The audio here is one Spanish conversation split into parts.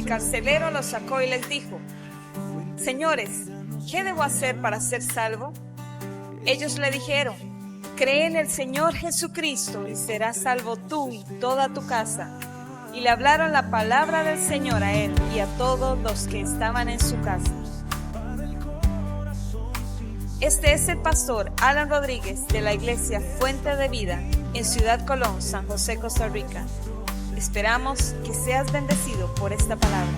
carcelero los sacó y les dijo: Señores, ¿qué debo hacer para ser salvo? Ellos le dijeron: cree en el Señor Jesucristo y serás salvo tú y toda tu casa. Y le hablaron la palabra del Señor a él y a todos los que estaban en su casa. Este es el pastor Alan Rodríguez de la iglesia Fuente de Vida en Ciudad Colón, San José, Costa Rica. Esperamos que seas bendecido por esta palabra.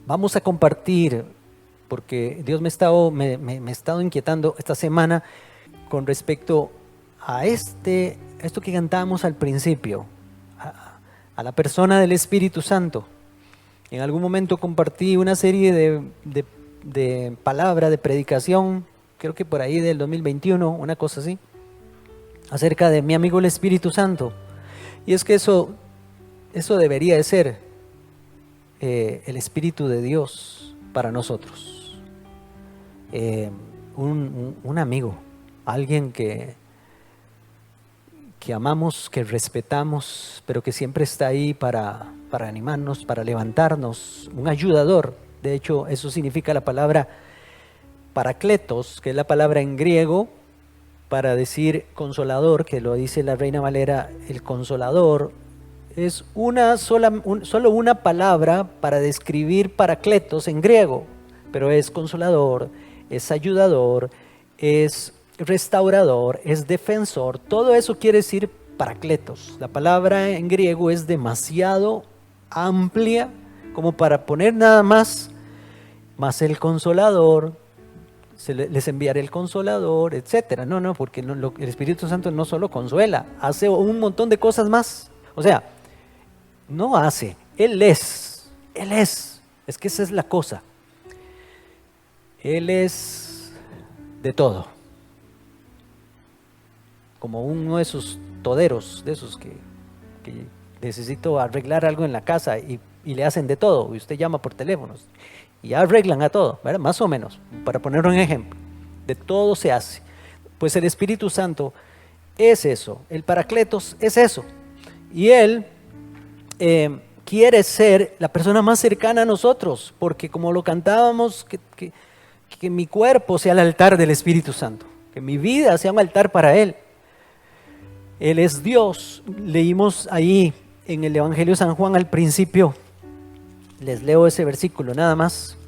Vamos a compartir, porque Dios me ha estado inquietando esta semana con respecto a esto que cantábamos al principio, a la persona del Espíritu Santo. En algún momento compartí una serie de palabras, de predicación, creo que por ahí del 2021, una cosa así, acerca de mi amigo el Espíritu Santo. Y es que eso debería de ser el Espíritu de Dios para nosotros. Un amigo, alguien que amamos, que respetamos, pero que siempre está ahí para animarnos, para levantarnos, un ayudador. De hecho, eso significa la palabra parakletos, que es la palabra en griego para decir consolador, que lo dice la Reina Valera, el consolador. Es solo una palabra para describir parakletos en griego, pero es consolador, es ayudador, es restaurador, es defensor. Todo eso quiere decir parakletos. La palabra en griego es demasiado amplia como para poner nada más el consolador, les enviaré el consolador, etcétera. No, porque el Espíritu Santo no solo consuela, hace un montón de cosas más. O sea, no hace, Él es, es que esa es la cosa. Él es de todo, como uno de esos toderos, de esos que necesito arreglar algo en la casa y le hacen de todo, y usted llama por teléfonos y arreglan a todo, ¿verdad? Más o menos, para poner un ejemplo, de todo se hace. Pues el Espíritu Santo es eso, el Parakletos es eso, y Él quiere ser la persona más cercana a nosotros, porque como lo cantábamos, que mi cuerpo sea el altar del Espíritu Santo, que mi vida sea un altar para Él. Él es Dios. Leímos ahí en el Evangelio de San Juan al principio, les leo ese versículo nada más,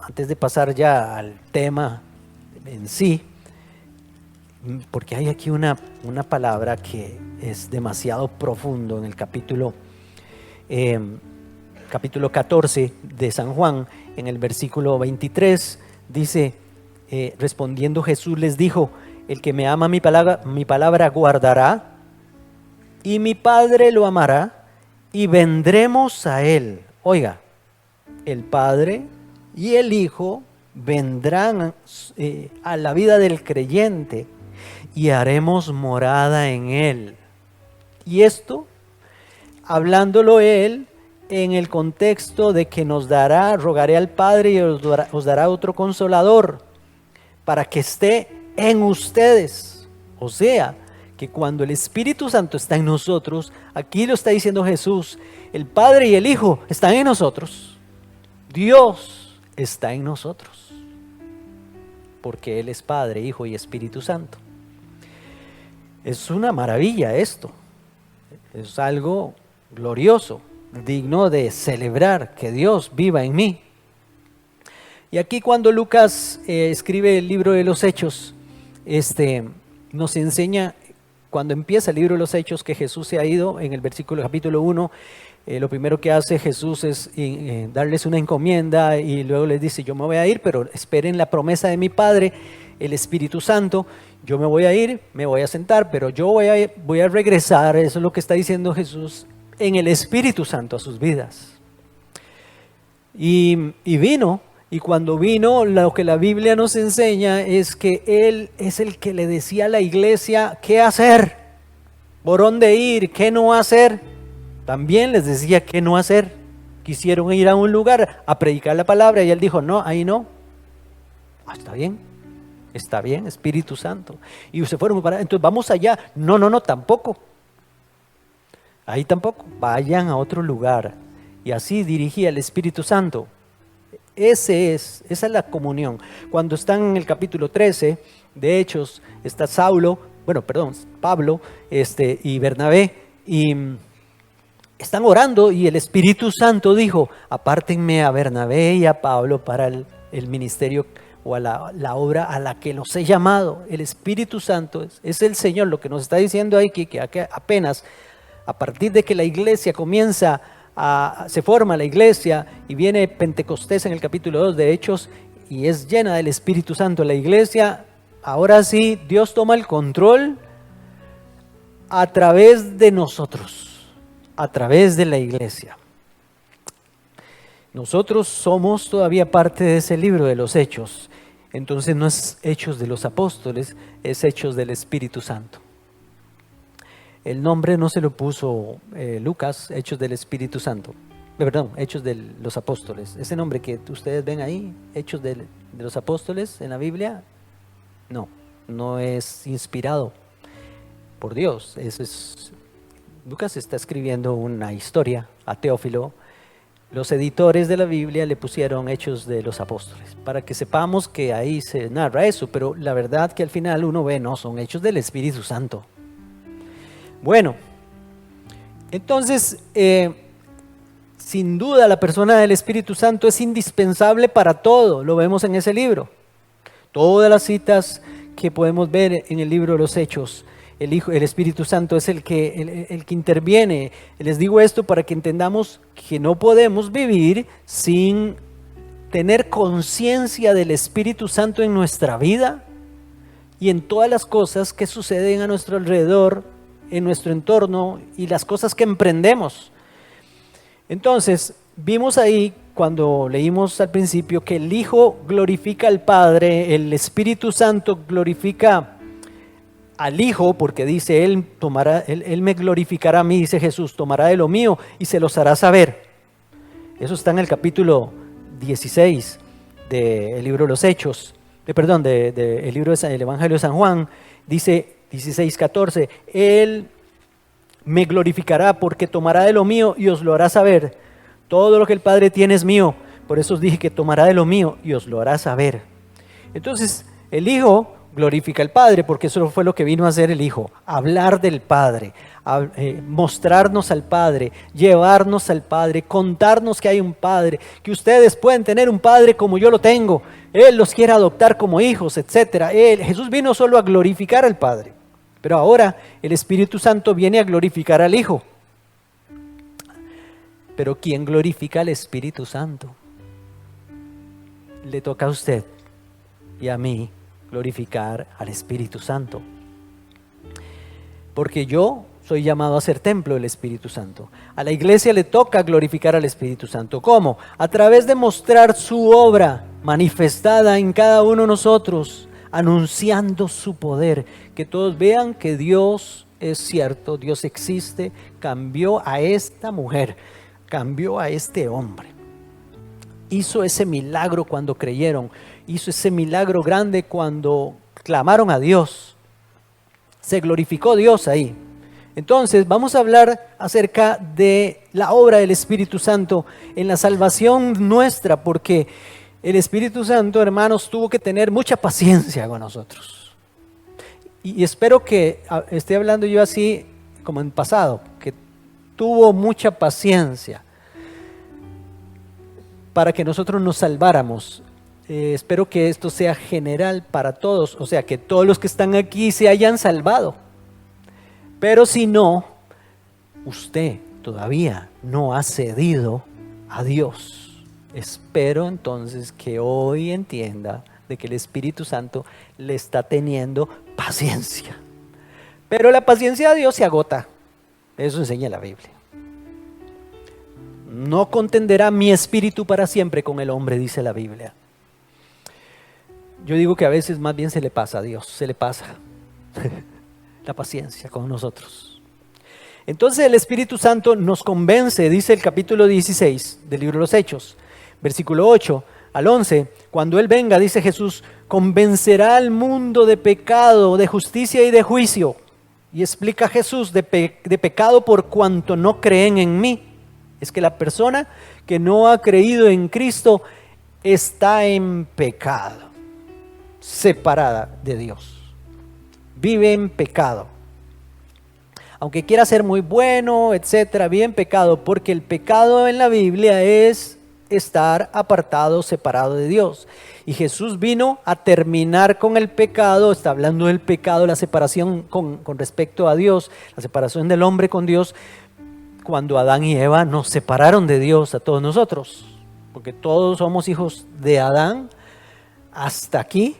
antes de pasar ya al tema en sí, porque hay aquí una palabra que es demasiado profundo en el capítulo 14 de San Juan, en el versículo 23, dice, respondiendo Jesús les dijo: el que me ama mi palabra guardará, y mi Padre lo amará, y vendremos a él. Oiga, el Padre y el Hijo vendrán a la vida del creyente y haremos morada en él. Y esto, hablándolo él en el contexto de que rogaré al Padre y os dará otro consolador para que esté en ustedes. O sea, que cuando el Espíritu Santo está en nosotros, aquí lo está diciendo Jesús, el Padre y el Hijo están en nosotros. Dios está en nosotros, porque Él es Padre, Hijo y Espíritu Santo. Es una maravilla esto, es algo glorioso, digno de celebrar que Dios viva en mí. Y aquí cuando Lucas escribe el libro de los Hechos, nos enseña, cuando empieza el libro de los Hechos, que Jesús se ha ido. En el capítulo 1, lo primero que hace Jesús es darles una encomienda y luego les dice: yo me voy a ir, pero esperen la promesa de mi Padre, el Espíritu Santo. Yo me voy a ir, me voy a sentar, pero yo voy a regresar. Eso es lo que está diciendo Jesús, en el Espíritu Santo a sus vidas. Y vino. Y cuando vino, lo que la Biblia nos enseña es que Él es el que le decía a la iglesia qué hacer, por dónde ir, qué no hacer. También les decía qué no hacer. Quisieron ir a un lugar a predicar la palabra y Él dijo: no, ahí no. Está bien. Está bien, Espíritu Santo. Y se fueron para, entonces vamos allá. No, no, no, tampoco. Ahí tampoco. Vayan a otro lugar. Y así dirigía el Espíritu Santo. Esa es la comunión. Cuando están en el capítulo 13 de Hechos, está Pablo y Bernabé, y están orando y el Espíritu Santo dijo, apártenme a Bernabé y a Pablo para el ministerio o a la obra a la que los he llamado. El Espíritu Santo es el Señor. Lo que nos está diciendo aquí, que apenas a partir de que la iglesia comienza se forma la iglesia y viene Pentecostés en el capítulo 2 de Hechos y es llena del Espíritu Santo la iglesia, ahora sí Dios toma el control a través de nosotros, a través de la iglesia. Nosotros somos todavía parte de ese libro de los Hechos, entonces no es Hechos de los Apóstoles, es Hechos del Espíritu Santo. El nombre no se lo puso Lucas, Hechos del Espíritu Santo. Hechos de los Apóstoles. Ese nombre que ustedes ven ahí, Hechos de los Apóstoles en la Biblia, no es inspirado por Dios. Lucas está escribiendo una historia a Teófilo. Los editores de la Biblia le pusieron Hechos de los Apóstoles, para que sepamos que ahí se narra eso, pero la verdad que al final uno ve, no, son Hechos del Espíritu Santo. Bueno, entonces, sin duda la persona del Espíritu Santo es indispensable para todo, lo vemos en ese libro. Todas las citas que podemos ver en el libro de los Hechos, el Espíritu Santo es el que interviene. Les digo esto para que entendamos que no podemos vivir sin tener conciencia del Espíritu Santo en nuestra vida y en todas las cosas que suceden a nuestro alrededor, en nuestro entorno y las cosas que emprendemos. Entonces, vimos ahí cuando leímos al principio que el Hijo glorifica al Padre, el Espíritu Santo glorifica al Hijo, porque dice, Él me glorificará a mí, dice Jesús, tomará de lo mío y se los hará saber. Eso está en el capítulo 16 del libro de los Hechos, del libro del Evangelio de San Juan, dice 16:14, Él me glorificará porque tomará de lo mío y os lo hará saber. Todo lo que el Padre tiene es mío, por eso os dije que tomará de lo mío y os lo hará saber. Entonces, el Hijo glorifica al Padre, porque eso fue lo que vino a hacer el Hijo, hablar del Padre, mostrarnos al Padre, llevarnos al Padre, contarnos que hay un Padre, que ustedes pueden tener un Padre como yo lo tengo, Él los quiere adoptar como hijos, etc. Jesús vino solo a glorificar al Padre, pero ahora el Espíritu Santo viene a glorificar al Hijo. Pero ¿quién glorifica al Espíritu Santo? Le toca a usted y a mí glorificar al Espíritu Santo. Porque yo soy llamado a ser templo del Espíritu Santo. A la iglesia le toca glorificar al Espíritu Santo. ¿Cómo? A través de mostrar su obra manifestada en cada uno de nosotros, anunciando su poder. Que todos vean que Dios es cierto, Dios existe, cambió a esta mujer, cambió a este hombre. Hizo ese milagro cuando creyeron, hizo ese milagro grande cuando clamaron a Dios. Se glorificó Dios ahí. Entonces vamos a hablar acerca de la obra del Espíritu Santo en la salvación nuestra, porque el Espíritu Santo, hermanos, tuvo que tener mucha paciencia con nosotros. Y espero que esté hablando yo así como en pasado, que tuvo mucha paciencia para que nosotros nos salváramos. Espero que esto sea general para todos, o sea, que todos los que están aquí se hayan salvado. Pero si no, usted todavía no ha cedido a Dios. Espero entonces que hoy entienda de que el Espíritu Santo le está teniendo paciencia. Pero la paciencia de Dios se agota. Eso enseña la Biblia. No contenderá mi espíritu para siempre con el hombre, dice la Biblia. Yo digo que a veces más bien se le pasa a Dios, se le pasa la paciencia con nosotros. Entonces el Espíritu Santo nos convence, dice el capítulo 16 del libro de los Hechos, versículo 8 al 11. Cuando Él venga, dice Jesús, convencerá al mundo de pecado, de justicia y de juicio. Y explica Jesús de pecado por cuanto no creen en mí. Es que la persona que no ha creído en Cristo está en pecado, separada de Dios. Vive en pecado. Aunque quiera ser muy bueno, etcétera, vive en pecado, porque el pecado en la Biblia es estar apartado, separado de Dios. Y Jesús vino a terminar con el pecado. Está hablando del pecado, la separación con respecto a Dios, la separación del hombre con Dios, cuando Adán y Eva nos separaron de Dios a todos nosotros, porque todos somos hijos de Adán hasta aquí,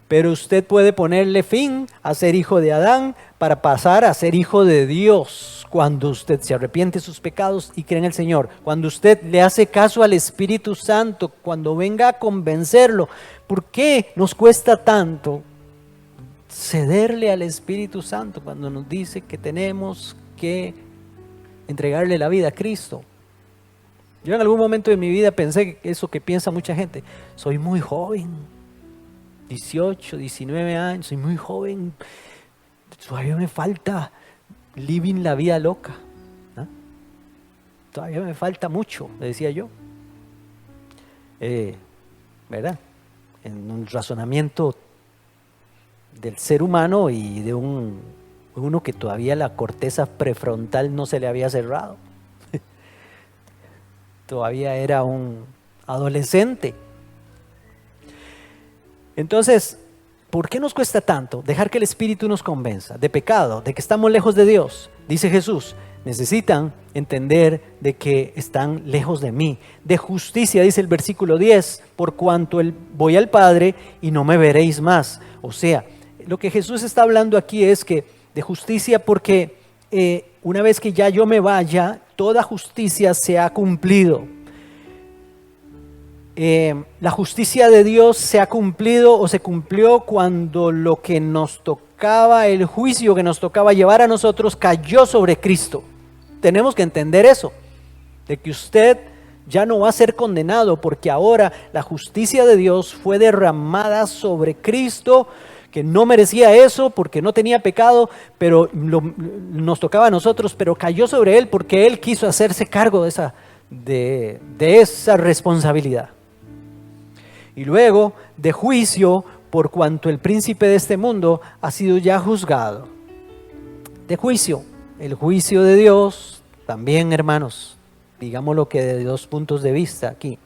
pero usted puede ponerle fin a ser hijo de Adán para pasar a ser hijo de Dios cuando usted se arrepiente de sus pecados y cree en el Señor, cuando usted le hace caso al Espíritu Santo, cuando venga a convencerlo. ¿Por qué nos cuesta tanto cederle al Espíritu Santo cuando nos dice que tenemos que entregarle la vida a Cristo? Yo en algún momento de mi vida pensé eso que piensa mucha gente: soy muy joven, 18, 19 años, soy muy joven, todavía me falta living la vida loca, ¿no? Todavía me falta mucho, le decía yo, ¿verdad? En un razonamiento del ser humano y de uno que todavía la corteza prefrontal no se le había cerrado. Todavía era un adolescente. Entonces, ¿por qué nos cuesta tanto dejar que el Espíritu nos convenza de pecado, de que estamos lejos de Dios? Dice Jesús, necesitan entender de que están lejos de mí. De justicia, dice el versículo 10, por cuanto voy al Padre y no me veréis más. O sea, lo que Jesús está hablando aquí es que de justicia porque una vez que ya yo me vaya, toda justicia se ha cumplido. La justicia de Dios se ha cumplido o se cumplió cuando lo que nos tocaba, el juicio que nos tocaba llevar a nosotros, cayó sobre Cristo. Tenemos que entender eso, de que usted ya no va a ser condenado porque ahora la justicia de Dios fue derramada sobre Cristo, que no merecía eso porque no tenía pecado, pero nos tocaba a nosotros, pero cayó sobre Él porque Él quiso hacerse cargo de esa responsabilidad. Y luego de juicio, por cuanto el príncipe de este mundo ha sido ya juzgado. De juicio, el juicio de Dios, también hermanos, digámoslo que de dos puntos de vista aquí.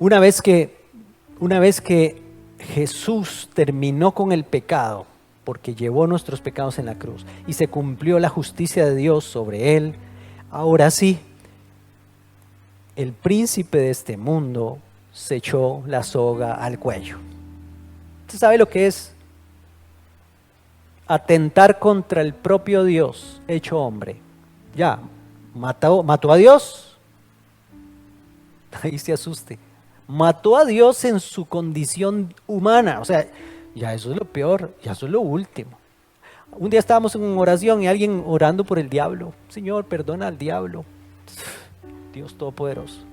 Una vez que Jesús terminó con el pecado, porque llevó nuestros pecados en la cruz, y se cumplió la justicia de Dios sobre Él, ahora sí, el príncipe de este mundo se echó la soga al cuello. ¿Usted sabe lo que es atentar contra el propio Dios hecho hombre? Ya, mató a Dios. Ahí se asuste. Mató a Dios en su condición humana. O sea, ya eso es lo peor, ya eso es lo último. Un día estábamos en oración y alguien orando por el diablo. Señor, perdona al diablo. Dios Todopoderoso.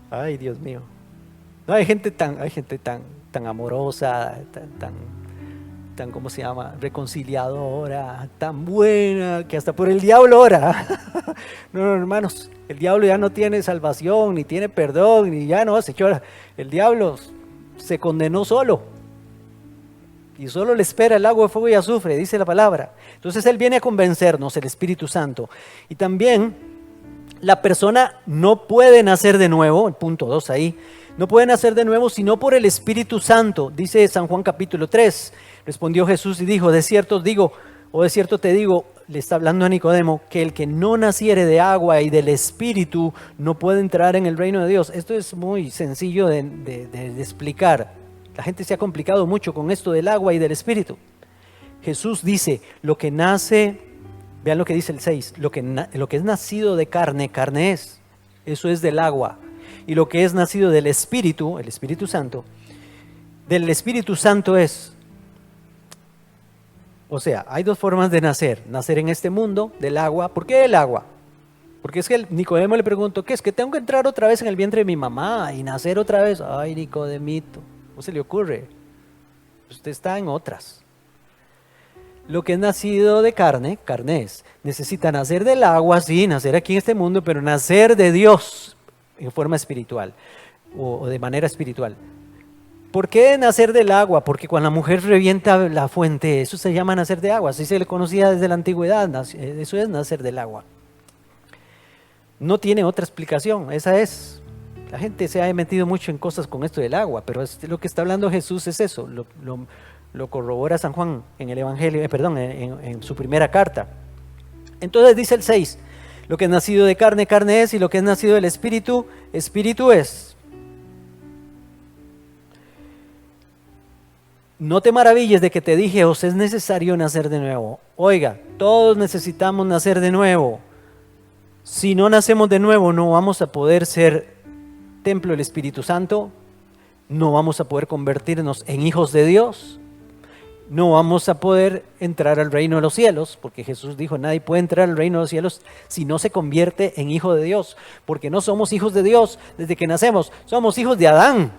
Ay, Dios mío. No, hay gente tan amorosa, tan ¿cómo se llama? Reconciliadora, tan buena, que hasta por el diablo ora. No, hermanos, el diablo ya no tiene salvación, ni tiene perdón, ni ya no se echó. El diablo se condenó solo. Y solo le espera el agua de fuego y azufre, dice la palabra. Entonces Él viene a convencernos, el Espíritu Santo. Y también la persona no puede nacer de nuevo, el punto 2 ahí, no puede nacer de nuevo sino por el Espíritu Santo. Dice San Juan capítulo 3, respondió Jesús y dijo, de cierto os digo, o de cierto te digo, le está hablando a Nicodemo, que el que no naciere de agua y del Espíritu no puede entrar en el reino de Dios. Esto es muy sencillo de explicar. La gente se ha complicado mucho con esto del agua y del Espíritu. Jesús dice, lo que nace, vean lo que dice el 6, lo que es nacido de carne, carne es. Eso es del agua. Y lo que es nacido del Espíritu, el Espíritu Santo, del Espíritu Santo es. O sea, hay dos formas de nacer. Nacer en este mundo, del agua. ¿Por qué del agua? ¿Por Porque es que Nicodemo le preguntó, ¿qué es? ¿Que tengo que entrar otra vez en el vientre de mi mamá y nacer otra vez? Ay, Nicodemito, ¿cómo se le ocurre? Usted está en otras. Lo que es nacido de carne, carne es. Necesita nacer del agua, sí, nacer aquí en este mundo, pero nacer de Dios en forma espiritual o de manera espiritual. ¿Por qué nacer del agua? Porque cuando la mujer revienta la fuente, eso se llama nacer de agua. Así se le conocía desde la antigüedad. Eso es nacer del agua. No tiene otra explicación, esa es. La gente se ha metido mucho en cosas con esto del agua, pero lo que está hablando Jesús es eso. Lo corrobora San Juan en el Evangelio, en su primera carta. Entonces dice el 6, lo que es nacido de carne, carne es, y lo que es nacido del Espíritu, Espíritu es. No te maravilles de que te dije, os es necesario nacer de nuevo. Oiga, todos necesitamos nacer de nuevo. Si no nacemos de nuevo, no vamos a poder ser templo del Espíritu Santo, no vamos a poder convertirnos en hijos de Dios, no vamos a poder entrar al reino de los cielos, porque Jesús dijo, nadie puede entrar al reino de los cielos si no se convierte en hijo de Dios, porque no somos hijos de Dios desde que nacemos, somos hijos de Adán.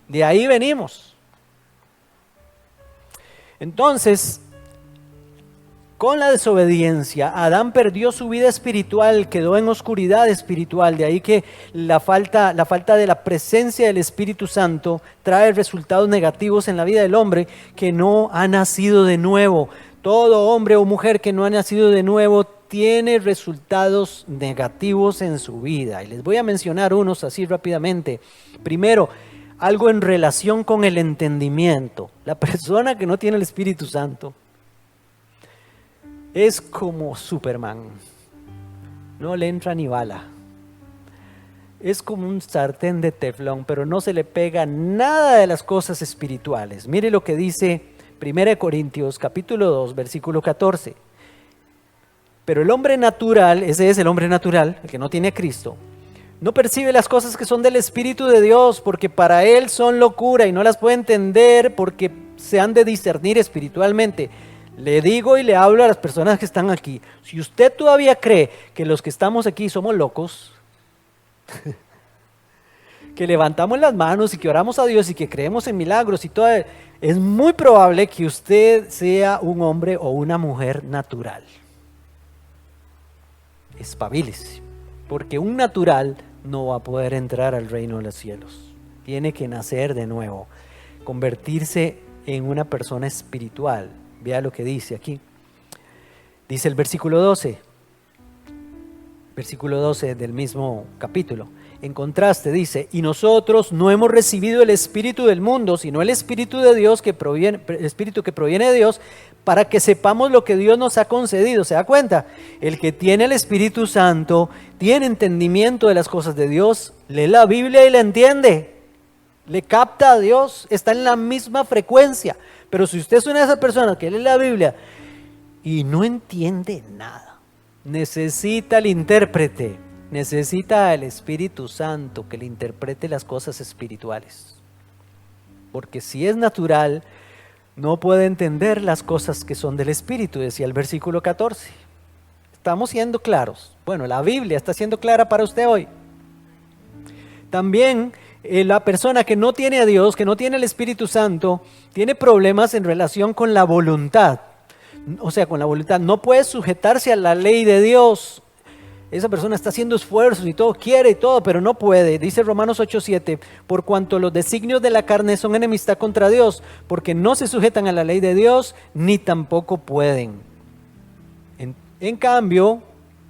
De ahí venimos. Entonces, con la desobediencia, Adán perdió su vida espiritual, quedó en oscuridad espiritual. De ahí que la falta de la presencia del Espíritu Santo trae resultados negativos en la vida del hombre que no ha nacido de nuevo. Todo hombre o mujer que no ha nacido de nuevo tiene resultados negativos en su vida. Y les voy a mencionar unos así rápidamente. Primero, algo en relación con el entendimiento. La persona que no tiene el Espíritu Santo es como Superman, no le entra ni bala. Es como un sartén de teflón, pero no se le pega nada de las cosas espirituales. Mire lo que dice 1 Corintios capítulo 2, versículo 14. Pero el hombre natural, ese es el hombre natural, el que no tiene a Cristo, no percibe las cosas que son del Espíritu de Dios, porque para él son locura y no las puede entender porque se han de discernir espiritualmente. Le digo y le hablo a las personas que están aquí, si usted todavía cree que los que estamos aquí somos locos, que levantamos las manos y que oramos a Dios y que creemos en milagros y todo, es muy probable que usted sea un hombre o una mujer natural. Espabilese, porque un natural no va a poder entrar al reino de los cielos. Tiene que nacer de nuevo, convertirse en una persona espiritual. Vea lo que dice aquí. Dice el versículo 12 del mismo capítulo. En contraste dice, y nosotros no hemos recibido el espíritu del mundo, sino el espíritu de Dios el espíritu que proviene de Dios, para que sepamos lo que Dios nos ha concedido. ¿Se da cuenta? El que tiene el Espíritu Santo tiene entendimiento de las cosas de Dios, lee la Biblia y la entiende, le capta a Dios, está en la misma frecuencia. Pero si usted es una de esas personas que lee la Biblia y no entiende nada, necesita el intérprete, necesita el Espíritu Santo que le interprete las cosas espirituales. Porque si es natural, no puede entender las cosas que son del Espíritu, decía el versículo 14. Estamos siendo claros. Bueno, la Biblia está siendo clara para usted hoy. También la persona que no tiene a Dios, que no tiene el Espíritu Santo, tiene problemas en relación con la voluntad. O sea, con la voluntad. No puede sujetarse a la ley de Dios. Esa persona está haciendo esfuerzos y todo, quiere y todo, pero no puede. Dice Romanos 8:7, por cuanto los designios de la carne son enemistad contra Dios, porque no se sujetan a la ley de Dios, ni tampoco pueden. En cambio,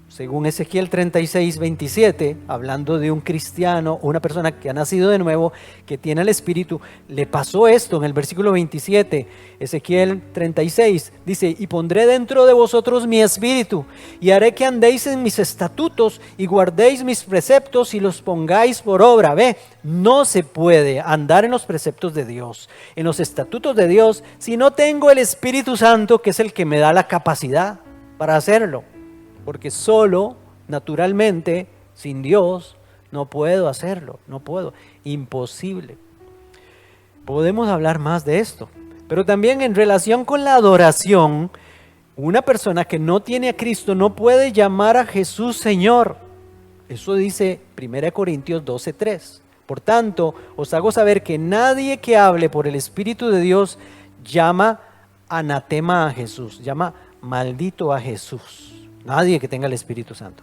según Ezequiel 36:27, hablando de un cristiano, una persona que ha nacido de nuevo, que tiene el Espíritu, le pasó esto en el versículo 27, Ezequiel 36, dice, y pondré dentro de vosotros mi espíritu, y haré que andéis en mis estatutos, y guardéis mis preceptos, y los pongáis por obra. Ve, no se puede andar en los preceptos de Dios, en los estatutos de Dios, si no tengo el Espíritu Santo, que es el que me da la capacidad para hacerlo. Porque solo, naturalmente, sin Dios, no puedo hacerlo, no puedo, imposible. Podemos hablar más de esto, pero también en relación con la adoración, Una persona que no tiene a Cristo no puede llamar a Jesús Señor. Eso dice 1 Corintios 12:3. Por tanto, os hago saber que nadie que hable por el Espíritu de Dios llama anatema a Jesús, llama maldito a Jesús. Nadie que tenga el Espíritu Santo.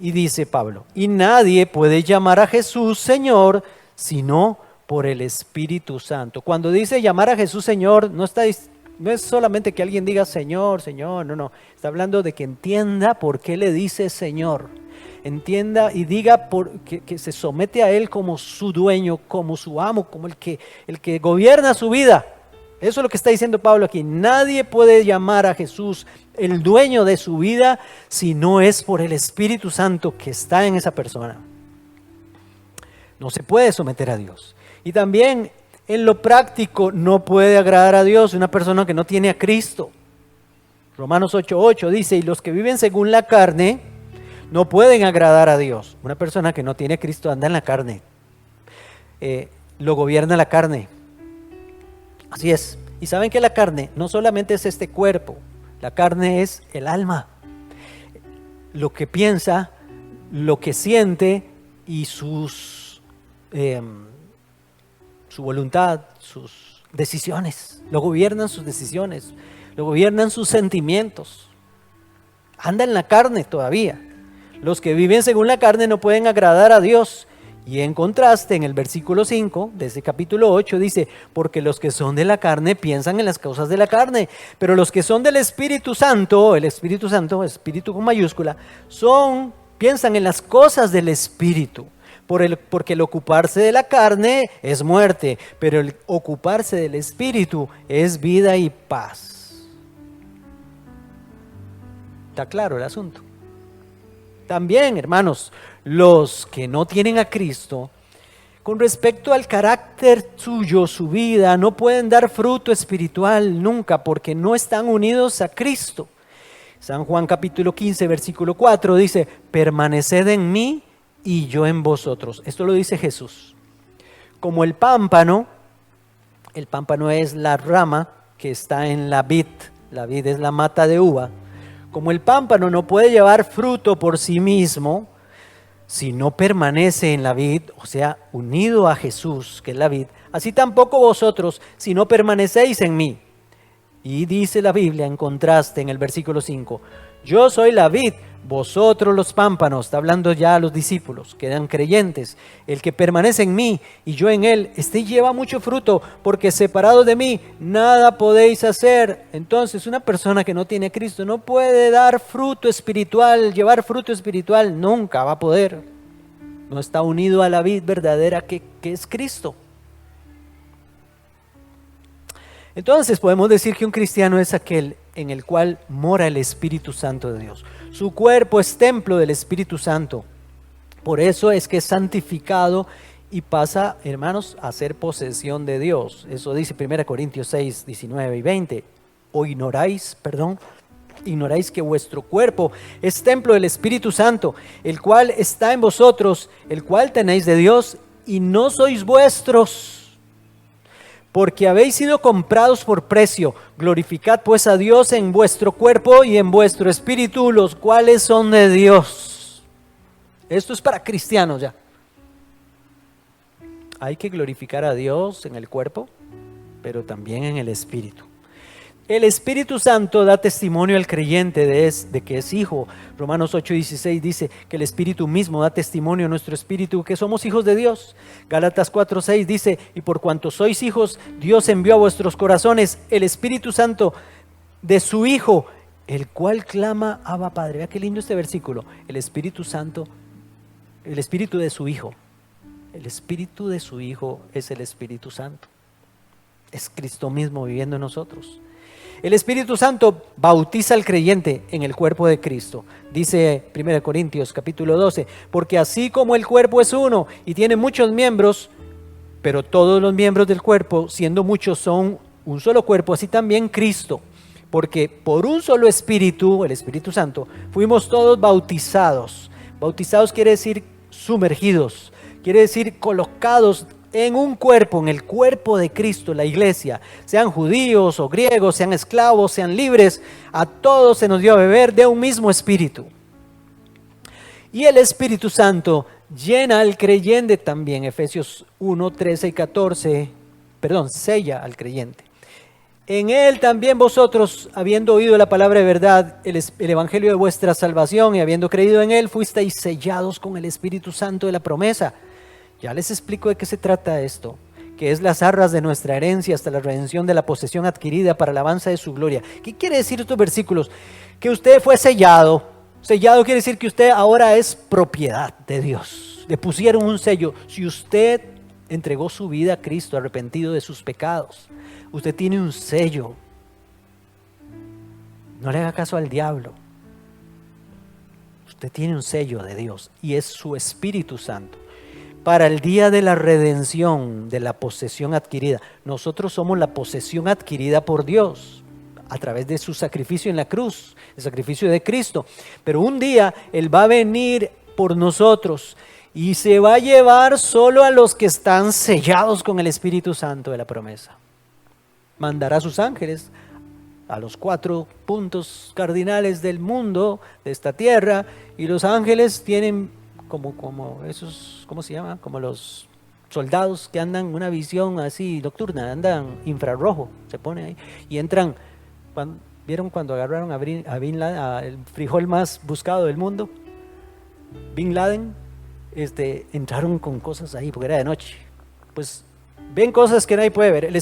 Y dice Pablo, y nadie puede llamar a Jesús Señor sino por el Espíritu Santo. Cuando dice llamar a Jesús Señor, no es solamente que alguien diga Señor, Señor, no. Está hablando de que entienda por qué le dice Señor. Entienda y diga que se somete a Él como su dueño, como su amo, como el que gobierna su vida. Eso es lo que está diciendo Pablo aquí. Nadie puede llamar a Jesús el dueño de su vida si no es por el Espíritu Santo que está en esa persona. No se puede someter a Dios. Y también en lo práctico no puede agradar a Dios una persona que no tiene a Cristo. Romanos 8:8 dice, y los que viven según la carne no pueden agradar a Dios. Una persona que no tiene a Cristo anda en la carne. Lo gobierna la carne. Así es. Y saben que la carne no solamente es este cuerpo. La carne es el alma. Lo que piensa, lo que siente y su voluntad, sus decisiones. Lo gobiernan sus decisiones. Lo gobiernan sus sentimientos. Anda en la carne todavía. Los que viven según la carne no pueden agradar a Dios. Y en contraste, en el versículo 5 de ese capítulo 8 dice, porque los que son de la carne piensan en las cosas de la carne, pero los que son del Espíritu Santo, el Espíritu Santo, Espíritu con mayúscula, piensan en las cosas del Espíritu. Porque el ocuparse de la carne es muerte, pero el ocuparse del Espíritu es vida y paz. ¿Está claro el asunto? También, hermanos, los que no tienen a Cristo, con respecto al carácter suyo, su vida, no pueden dar fruto espiritual nunca porque no están unidos a Cristo. San Juan capítulo 15, versículo 4 dice, permaneced en mí y yo en vosotros. Esto lo dice Jesús. Como el pámpano es la rama que está en la vid es la mata de uva. Como el pámpano no puede llevar fruto por sí mismo, si no permanece en la vid, o sea, unido a Jesús, que es la vid, así tampoco vosotros, si no permanecéis en mí. Y dice la Biblia en contraste en el versículo 5, yo soy la vid, vosotros los pámpanos. Está hablando ya a los discípulos, que eran creyentes. El que permanece en mí y yo en él, este lleva mucho fruto, porque separado de mí nada podéis hacer. Entonces una persona que no tiene a Cristo no puede dar fruto espiritual, llevar fruto espiritual, nunca va a poder. No está unido a la vid verdadera que es Cristo. Entonces podemos decir que un cristiano es aquel en el cual mora el Espíritu Santo de Dios. Su cuerpo es templo del Espíritu Santo. Por eso es que es santificado y pasa, hermanos, a ser posesión de Dios. Eso dice 1 Corintios 6, 19 y 20. O ignoráis que vuestro cuerpo es templo del Espíritu Santo, el cual está en vosotros, el cual tenéis de Dios y no sois vuestros. Porque habéis sido comprados por precio. Glorificad pues a Dios en vuestro cuerpo y en vuestro espíritu, los cuales son de Dios. Esto es para cristianos ya. Hay que glorificar a Dios en el cuerpo, pero también en el espíritu. El Espíritu Santo da testimonio al creyente de que es hijo. Romanos 8:16 dice que el Espíritu mismo da testimonio a nuestro espíritu que somos hijos de Dios. Gálatas 4:6 dice, y por cuanto sois hijos, Dios envió a vuestros corazones el Espíritu Santo de su Hijo, el cual clama, Abba Padre. Vea qué lindo este versículo. El Espíritu Santo, el Espíritu de su Hijo. El Espíritu de su Hijo es el Espíritu Santo. Es Cristo mismo viviendo en nosotros. El Espíritu Santo bautiza al creyente en el cuerpo de Cristo. Dice 1 Corintios capítulo 12, porque así como el cuerpo es uno y tiene muchos miembros, pero todos los miembros del cuerpo, siendo muchos, son un solo cuerpo, así también Cristo. Porque por un solo Espíritu, el Espíritu Santo, fuimos todos bautizados. Bautizados quiere decir sumergidos, quiere decir colocados en un cuerpo, en el cuerpo de Cristo, la iglesia, sean judíos o griegos, sean esclavos, sean libres, a todos se nos dio a beber de un mismo espíritu. Y el Espíritu Santo llena al creyente también, Efesios 1, 13 y 14, sella al creyente. En él también vosotros, habiendo oído la palabra de verdad, el evangelio de vuestra salvación, y habiendo creído en él, fuisteis sellados con el Espíritu Santo de la promesa. Ya les explico de qué se trata esto, que es las arras de nuestra herencia hasta la redención de la posesión adquirida para la alabanza de su gloria. ¿Qué quiere decir estos versículos? Que usted fue sellado. Sellado quiere decir que usted ahora es propiedad de Dios. Le pusieron un sello. Si usted entregó su vida a Cristo, arrepentido de sus pecados, usted tiene un sello. No le haga caso al diablo. Usted tiene un sello de Dios y es su Espíritu Santo. Para el día de la redención, de la posesión adquirida. Nosotros somos la posesión adquirida por Dios a través de su sacrificio en la cruz, el sacrificio de Cristo. Pero un día Él va a venir por nosotros y se va a llevar solo a los que están sellados con el Espíritu Santo de la promesa. Mandará a sus ángeles a los 4 puntos cardinales del mundo, de esta tierra, y los ángeles tienen como esos, ¿cómo se llama? Como los soldados que andan una visión así nocturna, andan infrarrojo, se pone ahí, y entran, ¿vieron cuando agarraron a Bin Laden, el frijol más buscado del mundo? Bin Laden, entraron con cosas ahí, porque era de noche, pues ven cosas que nadie puede ver.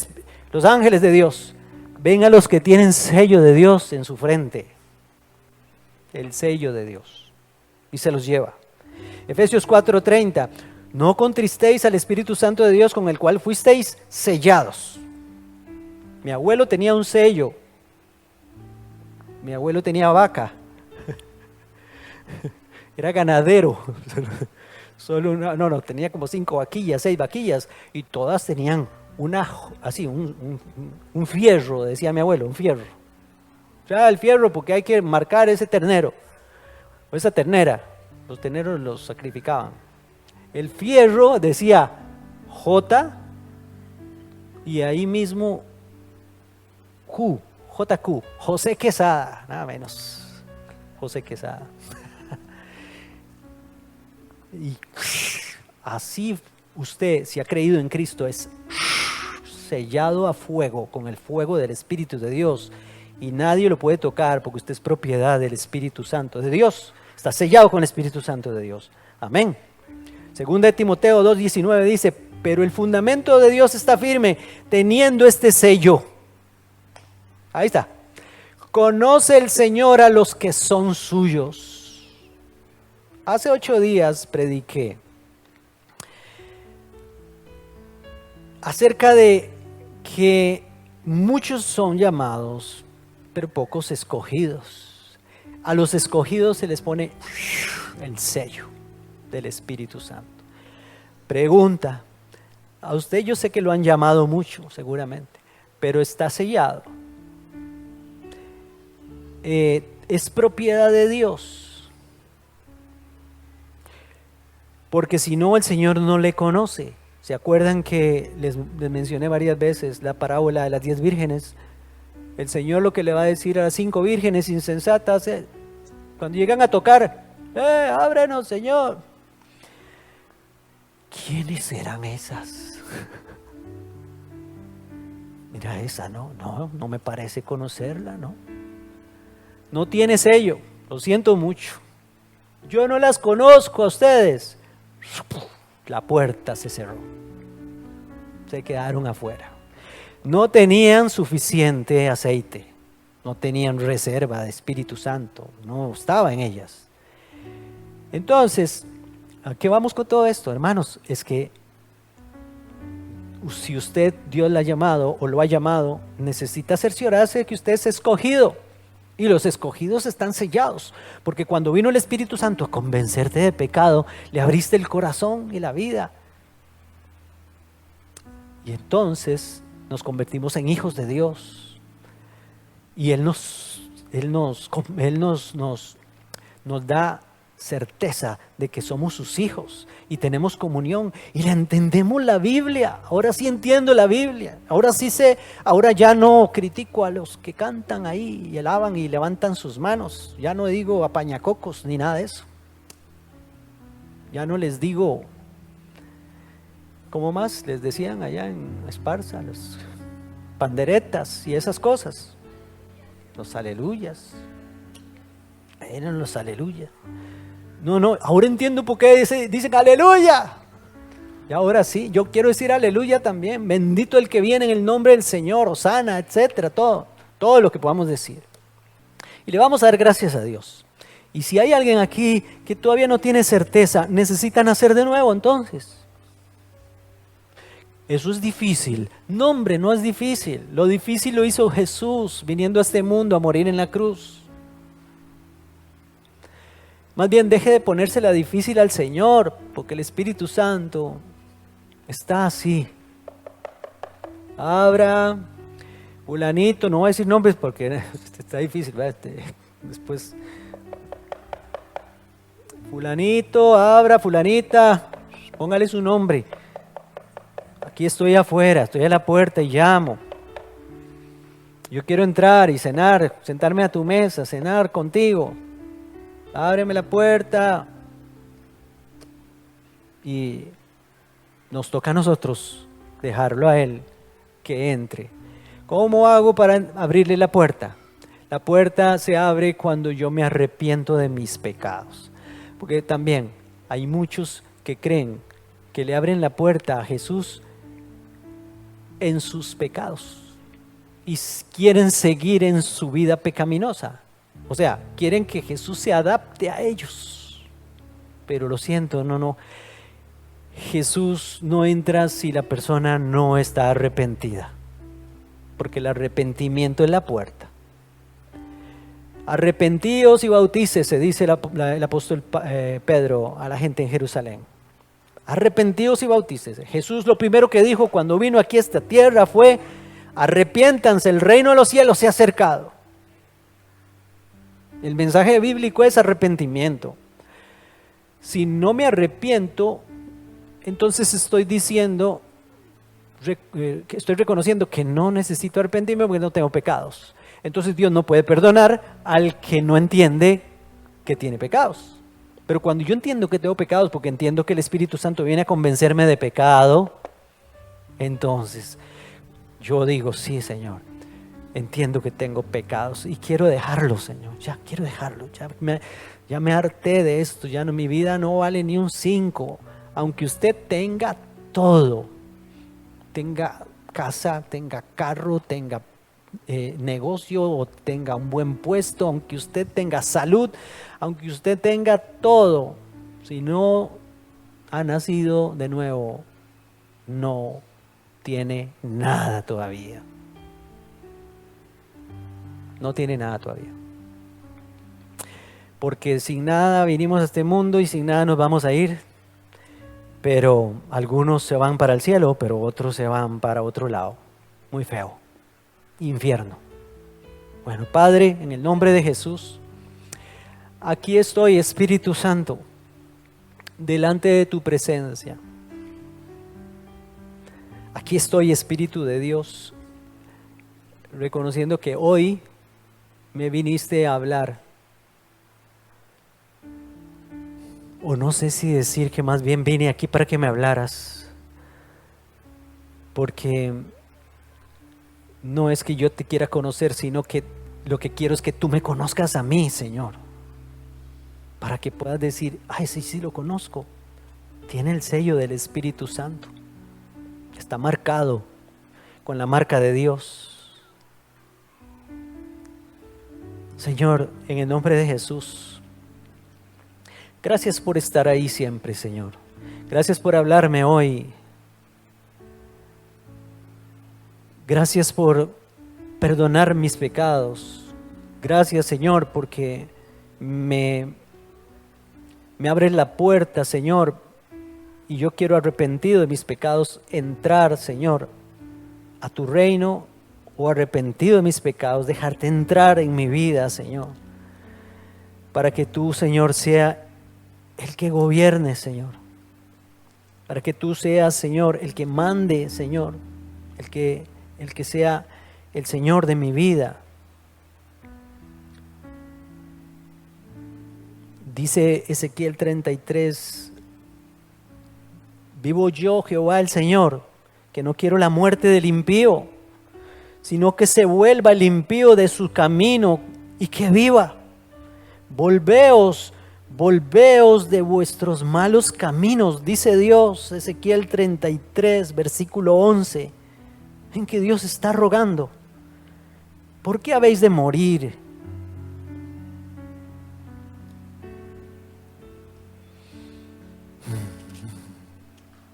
Los ángeles de Dios ven a los que tienen sello de Dios en su frente, el sello de Dios, y se los lleva. Efesios 4:30, no contristéis al Espíritu Santo de Dios con el cual fuisteis sellados. Mi abuelo tenía un sello, mi abuelo tenía vaca, era ganadero, tenía como 5 vaquillas, 6 vaquillas, y todas tenían un fierro, decía mi abuelo, un fierro. O sea, el fierro porque hay que marcar ese ternero, o esa ternera. Los terneros los sacrificaban. El fierro decía J y ahí mismo JQ, José Quesada, nada menos, José Quesada. Y así usted, si ha creído en Cristo, es sellado a fuego, con el fuego del Espíritu de Dios, y nadie lo puede tocar porque usted es propiedad del Espíritu Santo de Dios. Está sellado con el Espíritu Santo de Dios. Amén. Segunda de Timoteo 2:19 dice, pero el fundamento de Dios está firme, teniendo este sello. Ahí está. Conoce el Señor a los que son suyos. Hace 8 días prediqué acerca de que muchos son llamados, pero pocos escogidos. A los escogidos se les pone el sello del Espíritu Santo. Pregunta, a usted yo sé que lo han llamado mucho, seguramente, pero está sellado. Es propiedad de Dios. Porque si no, el Señor no le conoce. ¿Se acuerdan que les mencioné varias veces la parábola de las 10 vírgenes? El Señor lo que le va a decir a las 5 vírgenes insensatas, cuando llegan a tocar, ábrenos, Señor. ¿Quiénes serán esas? Mira esa, no me parece conocerla, ¿no? No tiene sello, lo siento mucho. Yo no las conozco a ustedes. La puerta se cerró. Se quedaron afuera. No tenían suficiente aceite, no tenían reserva de Espíritu Santo, no estaba en ellas. Entonces, ¿a qué vamos con todo esto, hermanos? Es que si usted, Dios la ha llamado o lo ha llamado, necesita cerciorarse de que usted es escogido. Y los escogidos están sellados, porque cuando vino el Espíritu Santo a convencerte de pecado, le abriste el corazón y la vida. Y entonces nos convertimos en hijos de Dios. Y Él nos da certeza de que somos sus hijos y tenemos comunión y le entendemos la Biblia. Ahora sí entiendo la Biblia. Ahora sí sé, ahora ya no critico a los que cantan ahí y alaban y levantan sus manos. Ya no digo apañacocos ni nada de eso. Ya no les digo, ¿cómo más les decían allá en Esparza? Los panderetas y esas cosas. Los aleluyas. Eran los aleluyas. No, ahora entiendo por qué dicen aleluya. Y ahora sí, yo quiero decir aleluya también. Bendito el que viene en el nombre del Señor, Hosana, etcétera, todo lo que podamos decir. Y le vamos a dar gracias a Dios. Y si hay alguien aquí que todavía no tiene certeza, necesita nacer de nuevo entonces. Eso es difícil. No, hombre, no es difícil. Lo difícil lo hizo Jesús viniendo a este mundo a morir en la cruz. Más bien deje de ponérsela difícil al Señor, porque el Espíritu Santo está así. Abra, fulanito, no voy a decir nombres porque está difícil, ¿verdad? Después, fulanito, abra, fulanita, póngale su nombre. Aquí estoy afuera, estoy a la puerta y llamo. Yo quiero entrar y cenar, sentarme a tu mesa, cenar contigo. Ábreme la puerta. Y nos toca a nosotros dejarlo a Él que entre. ¿Cómo hago para abrirle la puerta? La puerta se abre cuando yo me arrepiento de mis pecados. Porque también hay muchos que creen que le abren la puerta a Jesús en sus pecados y quieren seguir en su vida pecaminosa. O sea, quieren que Jesús se adapte a ellos. Pero lo siento, no. Jesús no entra si la persona no está arrepentida. Porque el arrepentimiento es la puerta. Arrepentíos y bautícese, dice el apóstol Pedro a la gente en Jerusalén. Arrepentíos y bautícese. Jesús lo primero que dijo cuando vino aquí a esta tierra fue: arrepiéntanse, el reino de los cielos se ha acercado. El mensaje bíblico es arrepentimiento. Si no me arrepiento, entonces estoy diciendo, estoy reconociendo que no necesito arrepentirme porque no tengo pecados. Entonces Dios no puede perdonar al que no entiende que tiene pecados. Pero cuando yo entiendo que tengo pecados, porque entiendo que el Espíritu Santo viene a convencerme de pecado, entonces yo digo, sí, Señor, entiendo que tengo pecados y quiero dejarlo, Señor. Ya quiero dejarlo. Ya me harté de esto. Ya no, mi vida no vale ni un 5. Aunque usted tenga todo, tenga casa, tenga carro, tenga negocio o tenga un buen puesto, aunque usted tenga salud, aunque usted tenga todo, si no ha nacido de nuevo, no tiene nada todavía. No tiene nada todavía. Porque sin nada vinimos a este mundo y sin nada nos vamos a ir. Pero algunos se van para el cielo, pero otros se van para otro lado. Muy feo. Infierno. Bueno, Padre, en el nombre de Jesús, aquí estoy, Espíritu Santo, delante de tu presencia. Aquí estoy, Espíritu de Dios, reconociendo que hoy me viniste a hablar. O no sé si decir que más bien vine aquí para que me hablaras. Porque no es que yo te quiera conocer, sino que lo que quiero es que tú me conozcas a mí, Señor. Para que puedas decir, ay, sí lo conozco. Tiene el sello del Espíritu Santo. Está marcado con la marca de Dios. Señor, en el nombre de Jesús, gracias por estar ahí siempre, Señor. Gracias por hablarme hoy. Gracias por perdonar mis pecados. Gracias, Señor, porque me abres la puerta, Señor, y yo quiero, arrepentido de mis pecados, entrar, Señor, a tu reino, o arrepentido de mis pecados, dejarte entrar en mi vida, Señor, para que tú, Señor, sea el que gobierne, Señor. Para que tú seas, Señor, el que mande, Señor, el que sea el Señor de mi vida. Dice Ezequiel 33, vivo yo, Jehová el Señor, que no quiero la muerte del impío, sino que se vuelva el impío de su camino y que viva. Volveos de vuestros malos caminos, dice Dios, Ezequiel 33, versículo 11, en que Dios está rogando. ¿Por qué habéis de morir?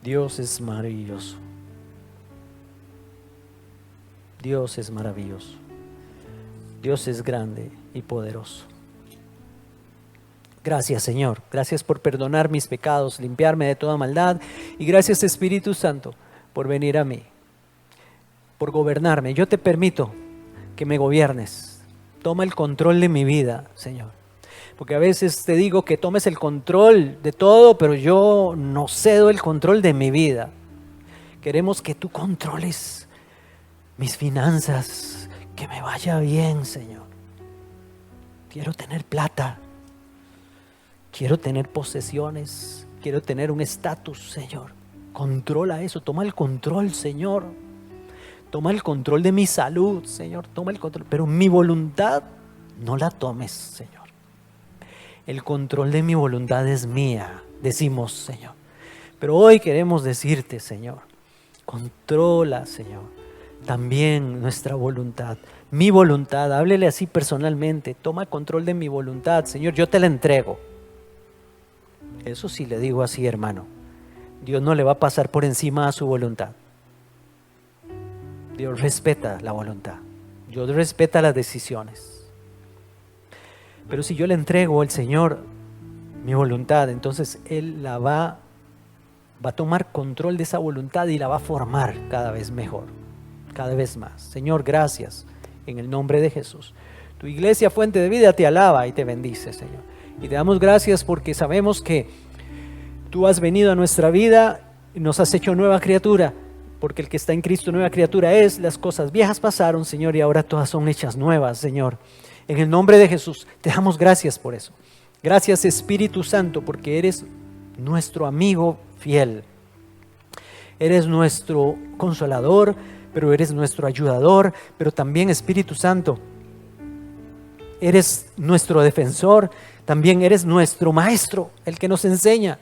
Dios es maravilloso. Dios es maravilloso. Dios es grande y poderoso. Gracias, Señor. Gracias por perdonar mis pecados, limpiarme de toda maldad. Y gracias, Espíritu Santo, por venir a mí, por gobernarme. Yo te permito que me gobiernes. Toma el control de mi vida, Señor. Porque a veces te digo que tomes el control de todo, pero yo no cedo el control de mi vida. Queremos que tú controles mis finanzas, que me vaya bien, Señor. Quiero tener plata, quiero tener posesiones, quiero tener un estatus, Señor. Controla eso, toma el control, Señor. Toma el control de mi salud, Señor. Toma el control, pero mi voluntad no la tomes, Señor. El control de mi voluntad es mía, decimos, Señor. Pero hoy queremos decirte, Señor, controla, Señor, también nuestra voluntad. Mi voluntad, háblele así personalmente. Toma control de mi voluntad, Señor, yo te la entrego. Eso sí le digo así, hermano. Dios no le va a pasar por encima a su voluntad. Dios respeta la voluntad. Dios respeta las decisiones. Pero si yo le entrego al Señor mi voluntad, entonces Él la va a tomar control de esa voluntad y la va a formar cada vez mejor, cada vez más. Señor, gracias en el nombre de Jesús. Tu iglesia Fuente de Vida te alaba y te bendice, Señor. Y te damos gracias porque sabemos que tú has venido a nuestra vida y nos has hecho nueva criatura. Porque el que está en Cristo nueva criatura es. Las cosas viejas pasaron, Señor, y ahora todas son hechas nuevas, Señor. En el nombre de Jesús, te damos gracias por eso. Gracias, Espíritu Santo, porque eres nuestro amigo fiel. Eres nuestro consolador, pero eres nuestro ayudador. Pero también, Espíritu Santo, eres nuestro defensor. También eres nuestro maestro, el que nos enseña.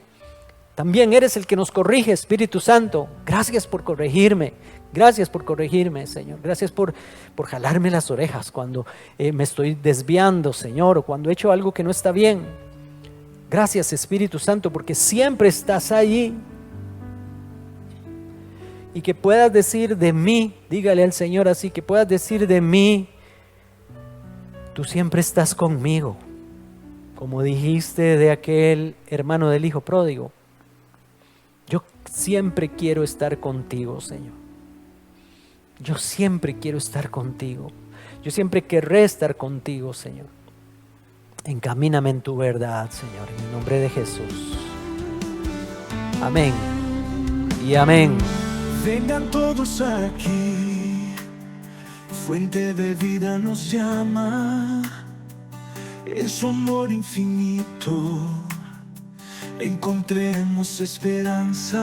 También eres el que nos corrige, Espíritu Santo. Gracias por corregirme. Gracias por corregirme, Señor. Gracias por jalarme las orejas cuando me estoy desviando, Señor, o cuando he hecho algo que no está bien. Gracias, Espíritu Santo, porque siempre estás allí. Y que puedas decir de mí, dígale al Señor así, que puedas decir de mí, tú siempre estás conmigo. Como dijiste de aquel hermano del hijo pródigo. Yo siempre quiero estar contigo, Señor. Yo siempre quiero estar contigo. Yo siempre querré estar contigo, Señor. Encamíname en tu verdad, Señor, en el nombre de Jesús. Amén y amén. Vengan todos aquí, Fuente de Vida nos llama. En su amor infinito encontremos esperanza.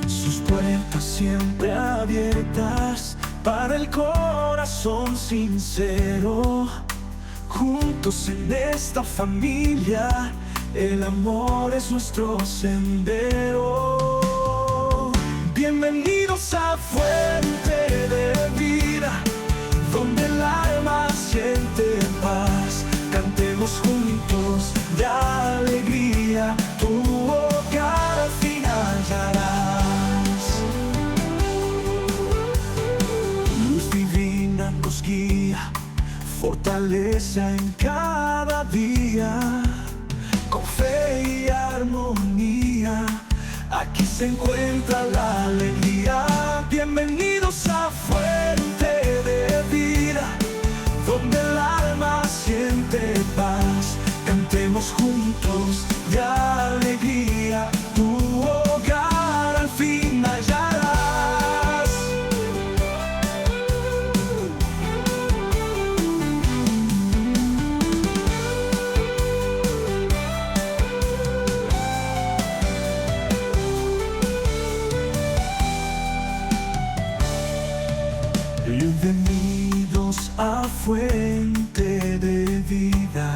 Sus puertas siempre abiertas para el corazón sincero. Juntos en esta familia, el amor es nuestro sendero. Bienvenidos a Fuente de Vida, donde el alma siente paz. Cantemos juntos de alegría, tu hogar al final hallarás. Luz divina nos guía, fortaleza en cada día. Con fe y armonía, aquí se encuentra la alegría. Bienvenidos a Fuente de Vida, donde el alma siente paz. Cantemos juntos de alegría, tu hogar al fin hallarás. Bienvenidos a fuente de vida,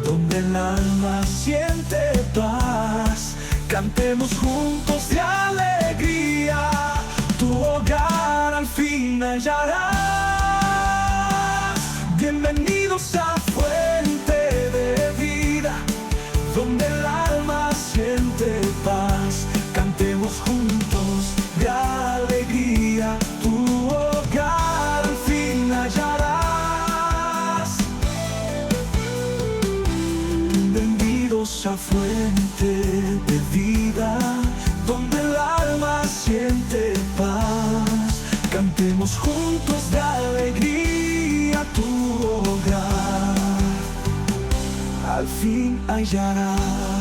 donde el alma siente paz. Cantemos juntos de alegría, tu hogar al fin hallarás. Bienvenidos a fuente de vida, donde el alma siente paz. Cantemos juntos de alegría, tu hogar al fin hallarás. Bienvenidos a fuente de vida, donde el alma siente paz. Cantemos juntos de alegría, tu hogar al fin hallarás.